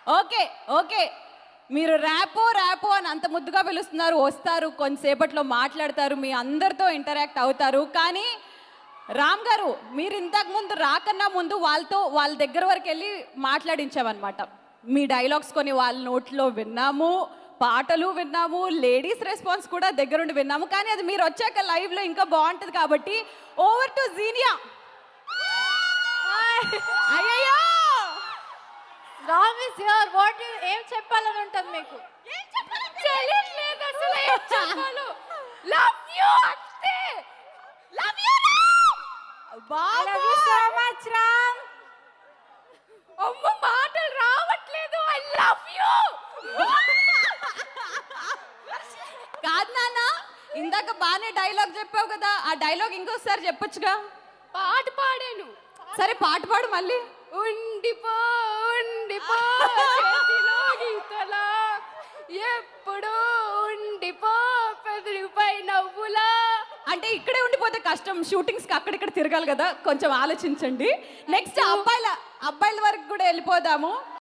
Okay. Okay. మీరు rapport అని అంత ముద్దుగా పిలుస్తున్నారు. వస్తారు, కొంతసేపట్లో మాట్లాడతారు, మీ అందరితో ఇంటరాక్ట్ అవుతారు. కానీ రామ్ గారు, మీరు ఇంతకుముందు రాకన్నా ముందు వాళ్ళ దగ్గర వరకెళ్ళి మాట్లాడించామనమాట. మీ డైలాగ్స్ కొన్ని వాళ్ళ నోట్లో విన్నాము, పాటలు విన్నాము, లేడీస్ రెస్పాన్స్ కూడా దగ్గరుండి విన్నాము. కానీ అది మీరు వచ్చాక లైవ్‌లో ఇంకా బావుంటది కాబట్టి ఓవర్ టు జీనియా. అయ్యయ్యో! Ram is here. ఏం చెప్పాలని ఉంటుంది మీకు? తెలియట్లేదు అసలు ఏం చెప్పాలో. లవ్ యూ అంతే. లవ్ యూ బాబు. Love you so much Ram. అమ్మ మాటలు రావట్లేదు. I love you. కాదు నాన్న, ఇందాక బానే డైలాగ్ చెప్పావు కదా, ఆ డైలాగ్ ఇంకోసారి చెప్పొచ్చుగా. పాట పాడాను. సరే పాట పాడు మళ్ళీ. ఉండిపో ఉండిపో చేతిలో గీతలా, ఎప్పుడు ఉండిపో పెదవిపై నవ్వులా. అంటే ఇక్కడే ఉండిపోతే కష్టం, షూటింగ్స్కి అక్కడిక్కడ తిరగాలి కదా, కొంచెం ఆలోచించండి. నెక్స్ట్ అబ్బాయిల వరకు కూడా వెళ్ళిపోదాము.